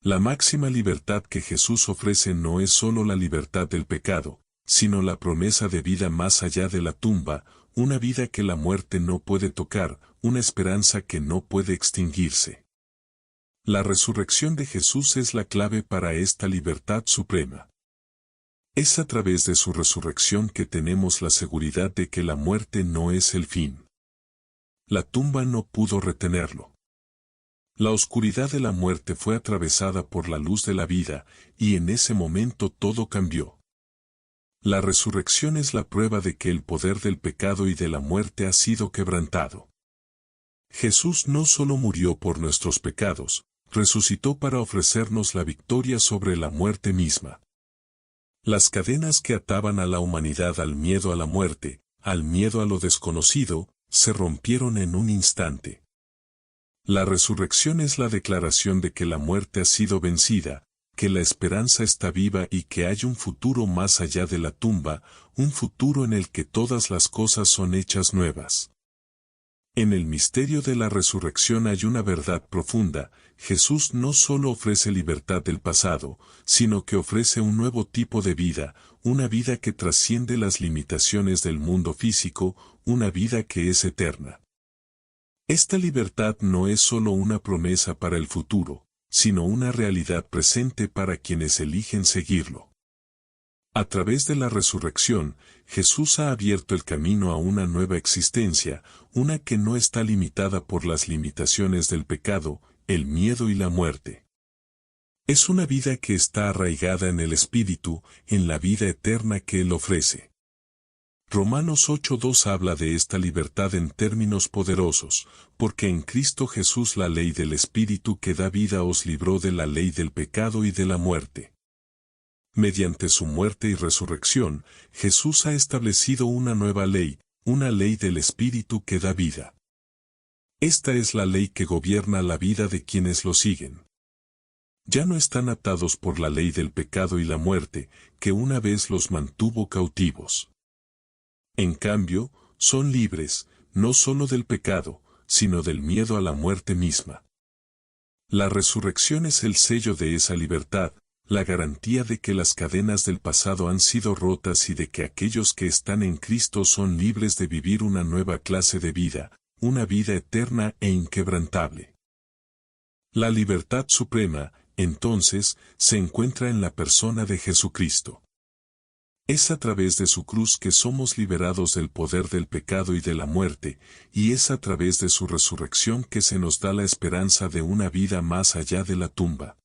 La máxima libertad que Jesús ofrece no es solo la libertad del pecado, sino la promesa de vida más allá de la tumba, una vida que la muerte no puede tocar, una esperanza que no puede extinguirse. La resurrección de Jesús es la clave para esta libertad suprema. Es a través de su resurrección que tenemos la seguridad de que la muerte no es el fin. La tumba no pudo retenerlo. La oscuridad de la muerte fue atravesada por la luz de la vida, y en ese momento todo cambió. La resurrección es la prueba de que el poder del pecado y de la muerte ha sido quebrantado. Jesús no solo murió por nuestros pecados, resucitó para ofrecernos la victoria sobre la muerte misma. Las cadenas que ataban a la humanidad al miedo a la muerte, al miedo a lo desconocido, se rompieron en un instante. La resurrección es la declaración de que la muerte ha sido vencida, que la esperanza está viva y que hay un futuro más allá de la tumba, un futuro en el que todas las cosas son hechas nuevas. En el misterio de la resurrección hay una verdad profunda: Jesús no solo ofrece libertad del pasado, sino que ofrece un nuevo tipo de vida, una vida que trasciende las limitaciones del mundo físico, una vida que es eterna. Esta libertad no es solo una promesa para el futuro, sino una realidad presente para quienes eligen seguirlo. A través de la resurrección, Jesús ha abierto el camino a una nueva existencia, una que no está limitada por las limitaciones del pecado, el miedo y la muerte. Es una vida que está arraigada en el Espíritu, en la vida eterna que Él ofrece. Romanos 8:2 habla de esta libertad en términos poderosos, porque en Cristo Jesús la ley del Espíritu que da vida os libró de la ley del pecado y de la muerte. Mediante su muerte y resurrección, Jesús ha establecido una nueva ley, una ley del Espíritu que da vida. Esta es la ley que gobierna la vida de quienes lo siguen. Ya no están atados por la ley del pecado y la muerte, que una vez los mantuvo cautivos. En cambio, son libres, no solo del pecado, sino del miedo a la muerte misma. La resurrección es el sello de esa libertad, la garantía de que las cadenas del pasado han sido rotas y de que aquellos que están en Cristo son libres de vivir una nueva clase de vida, una vida eterna e inquebrantable. La libertad suprema, entonces, se encuentra en la persona de Jesucristo. Es a través de su cruz que somos liberados del poder del pecado y de la muerte, y es a través de su resurrección que se nos da la esperanza de una vida más allá de la tumba.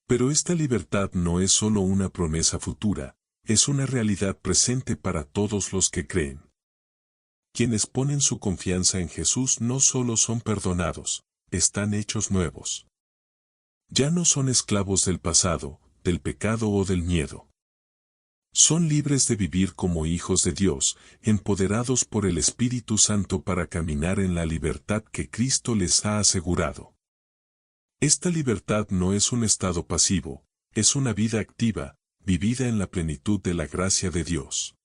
Pero esta libertad no es solo una promesa futura, es una realidad presente para todos los que creen. Quienes ponen su confianza en Jesús no solo son perdonados, están hechos nuevos. Ya no son esclavos del pasado, del pecado o del miedo. Son libres de vivir como hijos de Dios, empoderados por el Espíritu Santo para caminar en la libertad que Cristo les ha asegurado. Esta libertad no es un estado pasivo, es una vida activa, vivida en la plenitud de la gracia de Dios.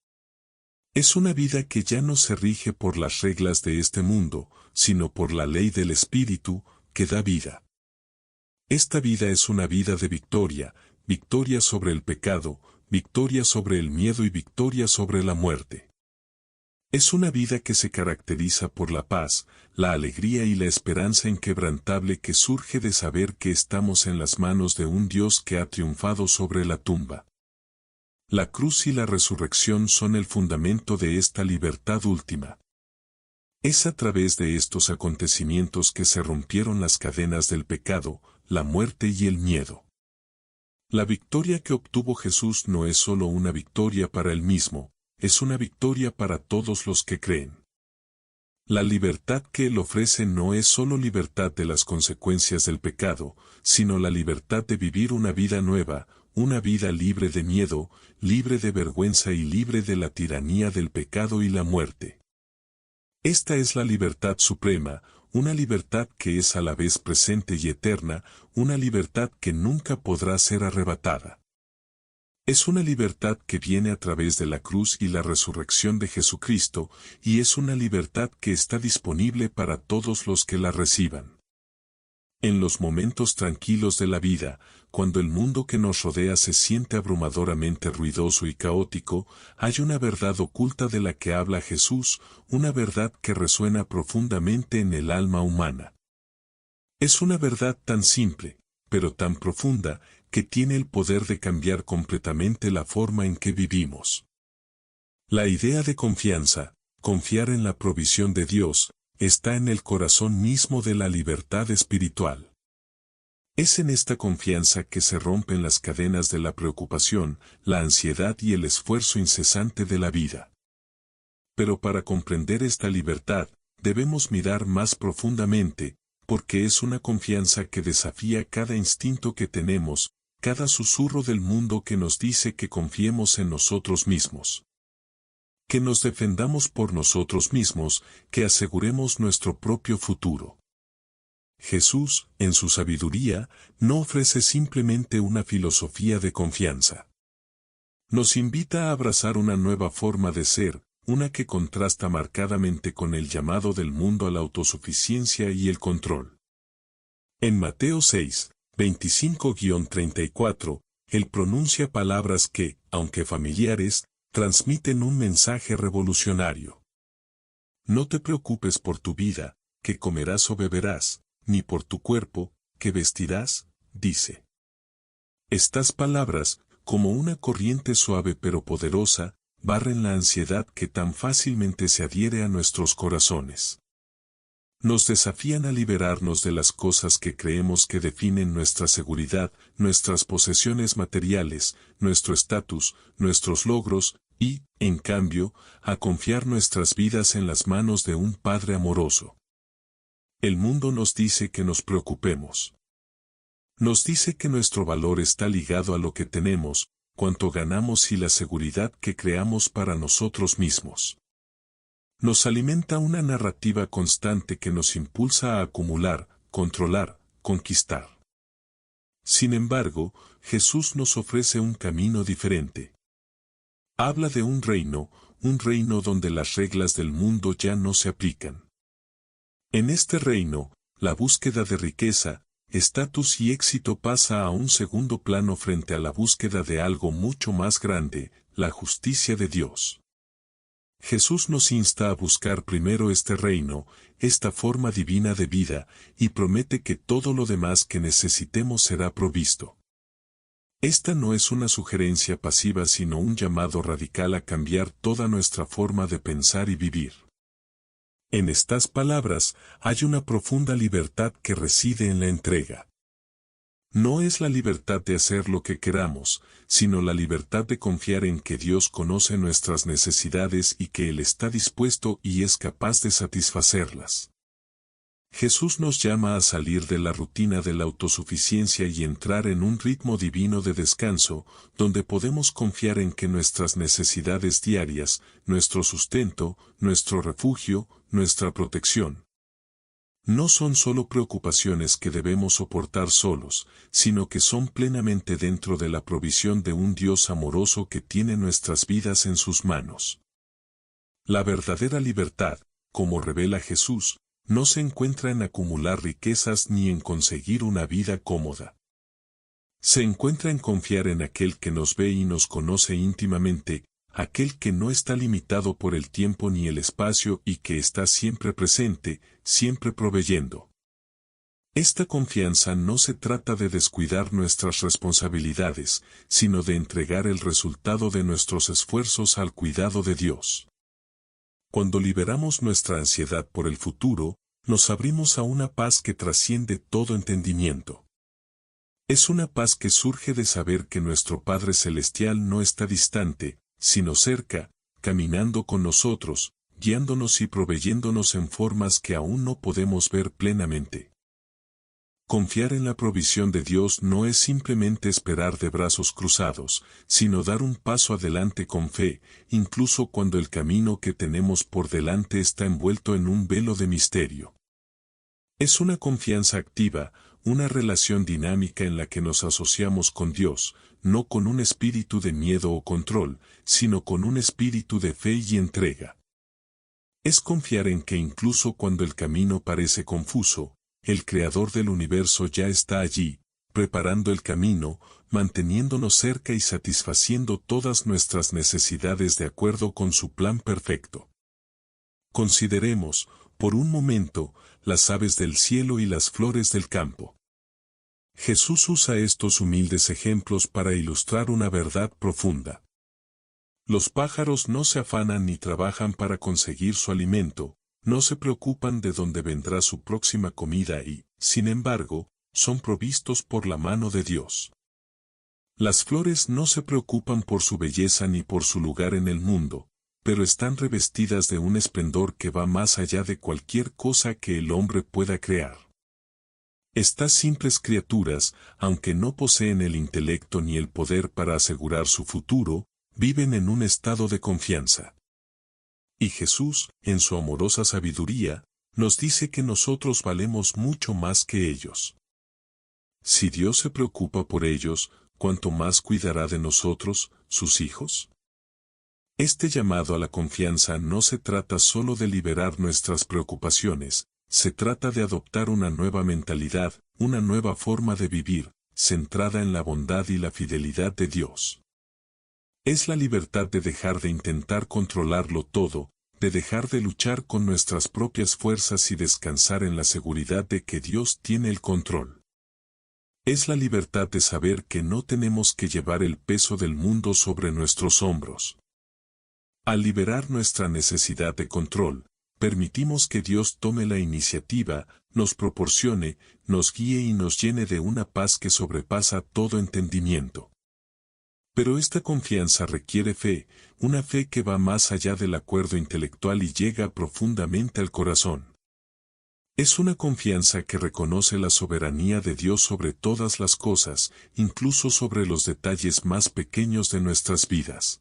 Es una vida que ya no se rige por las reglas de este mundo, sino por la ley del Espíritu, que da vida. Esta vida es una vida de victoria, victoria sobre el pecado, victoria sobre el miedo y victoria sobre la muerte. Es una vida que se caracteriza por la paz, la alegría y la esperanza inquebrantable que surge de saber que estamos en las manos de un Dios que ha triunfado sobre la tumba. La cruz y la resurrección son el fundamento de esta libertad última. Es a través de estos acontecimientos que se rompieron las cadenas del pecado, la muerte y el miedo. La victoria que obtuvo Jesús no es solo una victoria para él mismo, es una victoria para todos los que creen. La libertad que Él ofrece no es solo libertad de las consecuencias del pecado, sino la libertad de vivir una vida nueva, una vida libre de miedo, libre de vergüenza y libre de la tiranía del pecado y la muerte. Esta es la libertad suprema, una libertad que es a la vez presente y eterna, una libertad que nunca podrá ser arrebatada. Es una libertad que viene a través de la cruz y la resurrección de Jesucristo, y es una libertad que está disponible para todos los que la reciban. En los momentos tranquilos de la vida, cuando el mundo que nos rodea se siente abrumadoramente ruidoso y caótico, hay una verdad oculta de la que habla Jesús, una verdad que resuena profundamente en el alma humana. Es una verdad tan simple, pero tan profunda, que tiene el poder de cambiar completamente la forma en que vivimos. La idea de confianza, confiar en la provisión de Dios, está en el corazón mismo de la libertad espiritual. Es en esta confianza que se rompen las cadenas de la preocupación, la ansiedad y el esfuerzo incesante de la vida. Pero para comprender esta libertad, debemos mirar más profundamente, porque es una confianza que desafía cada instinto que tenemos, cada susurro del mundo que nos dice que confiemos en nosotros mismos. Que nos defendamos por nosotros mismos, que aseguremos nuestro propio futuro. Jesús, en su sabiduría, no ofrece simplemente una filosofía de confianza. Nos invita a abrazar una nueva forma de ser, una que contrasta marcadamente con el llamado del mundo a la autosuficiencia y el control. En Mateo 6, 25-34, Él pronuncia palabras que, aunque familiares, transmiten un mensaje revolucionario. No te preocupes por tu vida, que comerás o beberás, ni por tu cuerpo, que vestirás, dice. Estas palabras, como una corriente suave pero poderosa, barren la ansiedad que tan fácilmente se adhiere a nuestros corazones. Nos desafían a liberarnos de las cosas que creemos que definen nuestra seguridad, nuestras posesiones materiales, nuestro estatus, nuestros logros, y, en cambio, a confiar nuestras vidas en las manos de un Padre amoroso. El mundo nos dice que nos preocupemos. Nos dice que nuestro valor está ligado a lo que tenemos, cuánto ganamos y la seguridad que creamos para nosotros mismos. Nos alimenta una narrativa constante que nos impulsa a acumular, controlar, conquistar. Sin embargo, Jesús nos ofrece un camino diferente. Habla de un reino donde las reglas del mundo ya no se aplican. En este reino, la búsqueda de riqueza, estatus y éxito pasa a un segundo plano frente a la búsqueda de algo mucho más grande, la justicia de Dios. Jesús nos insta a buscar primero este reino, esta forma divina de vida, y promete que todo lo demás que necesitemos será provisto. Esta no es una sugerencia pasiva sino un llamado radical a cambiar toda nuestra forma de pensar y vivir. En estas palabras hay una profunda libertad que reside en la entrega. No es la libertad de hacer lo que queramos, sino la libertad de confiar en que Dios conoce nuestras necesidades y que Él está dispuesto y es capaz de satisfacerlas. Jesús nos llama a salir de la rutina de la autosuficiencia y entrar en un ritmo divino de descanso, donde podemos confiar en que nuestras necesidades diarias, nuestro sustento, nuestro refugio, nuestra protección, no son solo preocupaciones que debemos soportar solos, sino que son plenamente dentro de la provisión de un Dios amoroso que tiene nuestras vidas en sus manos. La verdadera libertad, como revela Jesús, no se encuentra en acumular riquezas ni en conseguir una vida cómoda. Se encuentra en confiar en aquel que nos ve y nos conoce íntimamente, aquel que no está limitado por el tiempo ni el espacio y que está siempre presente, siempre proveyendo. Esta confianza no se trata de descuidar nuestras responsabilidades, sino de entregar el resultado de nuestros esfuerzos al cuidado de Dios. Cuando liberamos nuestra ansiedad por el futuro, nos abrimos a una paz que trasciende todo entendimiento. Es una paz que surge de saber que nuestro Padre Celestial no está distante, sino cerca, caminando con nosotros, guiándonos y proveyéndonos en formas que aún no podemos ver plenamente. Confiar en la provisión de Dios no es simplemente esperar de brazos cruzados, sino dar un paso adelante con fe, incluso cuando el camino que tenemos por delante está envuelto en un velo de misterio. Es una confianza activa, una relación dinámica en la que nos asociamos con Dios, no con un espíritu de miedo o control, sino con un espíritu de fe y entrega. Es confiar en que incluso cuando el camino parece confuso, el Creador del universo ya está allí, preparando el camino, manteniéndonos cerca y satisfaciendo todas nuestras necesidades de acuerdo con su plan perfecto. Consideremos, por un momento, las aves del cielo y las flores del campo. Jesús usa estos humildes ejemplos para ilustrar una verdad profunda. Los pájaros no se afanan ni trabajan para conseguir su alimento, no se preocupan de dónde vendrá su próxima comida y, sin embargo, son provistos por la mano de Dios. Las flores no se preocupan por su belleza ni por su lugar en el mundo, pero están revestidas de un esplendor que va más allá de cualquier cosa que el hombre pueda crear. Estas simples criaturas, aunque no poseen el intelecto ni el poder para asegurar su futuro, viven en un estado de confianza. Y Jesús, en su amorosa sabiduría, nos dice que nosotros valemos mucho más que ellos. Si Dios se preocupa por ellos, ¿cuánto más cuidará de nosotros, sus hijos? Este llamado a la confianza no se trata solo de liberar nuestras preocupaciones, se trata de adoptar una nueva mentalidad, una nueva forma de vivir, centrada en la bondad y la fidelidad de Dios. Es la libertad de dejar de intentar controlarlo todo, de dejar de luchar con nuestras propias fuerzas y descansar en la seguridad de que Dios tiene el control. Es la libertad de saber que no tenemos que llevar el peso del mundo sobre nuestros hombros. Al liberar nuestra necesidad de control, permitimos que Dios tome la iniciativa, nos proporcione, nos guíe y nos llene de una paz que sobrepasa todo entendimiento. Pero esta confianza requiere fe, una fe que va más allá del acuerdo intelectual y llega profundamente al corazón. Es una confianza que reconoce la soberanía de Dios sobre todas las cosas, incluso sobre los detalles más pequeños de nuestras vidas.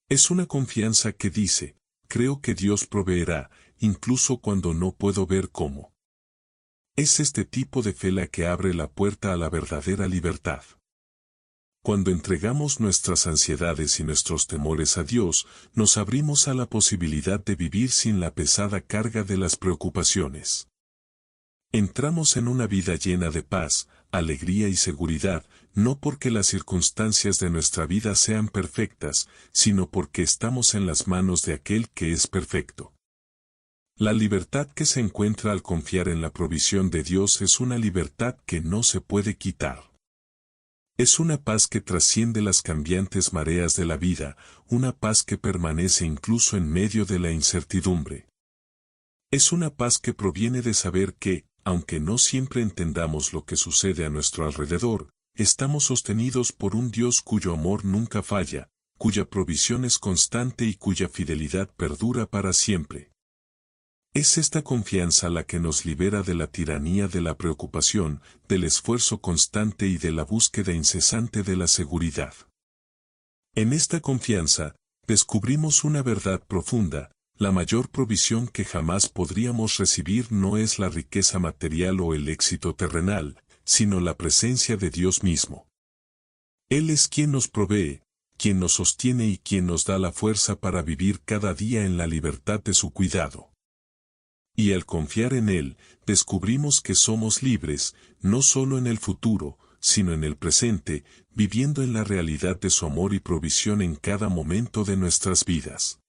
Es una confianza que dice, creo que Dios proveerá, incluso cuando no puedo ver cómo. Es este tipo de fe la que abre la puerta a la verdadera libertad. Cuando entregamos nuestras ansiedades y nuestros temores a Dios, nos abrimos a la posibilidad de vivir sin la pesada carga de las preocupaciones. Entramos en una vida llena de paz, alegría y seguridad, no porque las circunstancias de nuestra vida sean perfectas, sino porque estamos en las manos de aquel que es perfecto. La libertad que se encuentra al confiar en la provisión de Dios es una libertad que no se puede quitar. Es una paz que trasciende las cambiantes mareas de la vida, una paz que permanece incluso en medio de la incertidumbre. Es una paz que proviene de saber que, aunque no siempre entendamos lo que sucede a nuestro alrededor, estamos sostenidos por un Dios cuyo amor nunca falla, cuya provisión es constante y cuya fidelidad perdura para siempre. Es esta confianza la que nos libera de la tiranía de la preocupación, del esfuerzo constante y de la búsqueda incesante de la seguridad. En esta confianza, descubrimos una verdad profunda: la mayor provisión que jamás podríamos recibir no es la riqueza material o el éxito terrenal, sino la presencia de Dios mismo. Él es quien nos provee, quien nos sostiene y quien nos da la fuerza para vivir cada día en la libertad de su cuidado. Y al confiar en Él, descubrimos que somos libres, no solo en el futuro, sino en el presente, viviendo en la realidad de su amor y provisión en cada momento de nuestras vidas.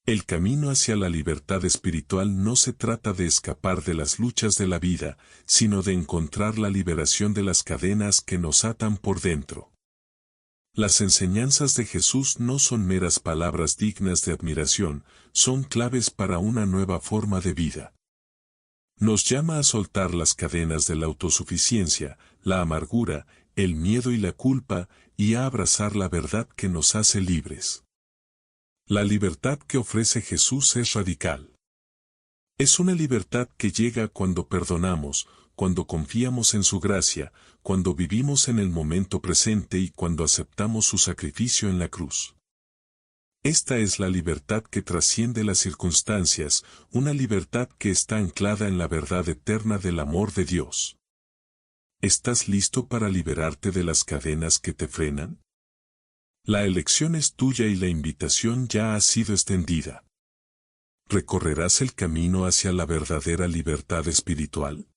El camino hacia la libertad espiritual no se trata de escapar de las luchas de la vida, sino de encontrar la liberación de las cadenas que nos atan por dentro. Las enseñanzas de Jesús no son meras palabras dignas de admiración, son claves para una nueva forma de vida. Nos llama a soltar las cadenas de la autosuficiencia, la amargura, el miedo y la culpa, y a abrazar la verdad que nos hace libres. La libertad que ofrece Jesús es radical. Es una libertad que llega cuando perdonamos, cuando confiamos en su gracia, cuando vivimos en el momento presente y cuando aceptamos su sacrificio en la cruz. Esta es la libertad que trasciende las circunstancias, una libertad que está anclada en la verdad eterna del amor de Dios. ¿Estás listo para liberarte de las cadenas que te frenan? La elección es tuya y la invitación ya ha sido extendida. ¿Recorrerás el camino hacia la verdadera libertad espiritual?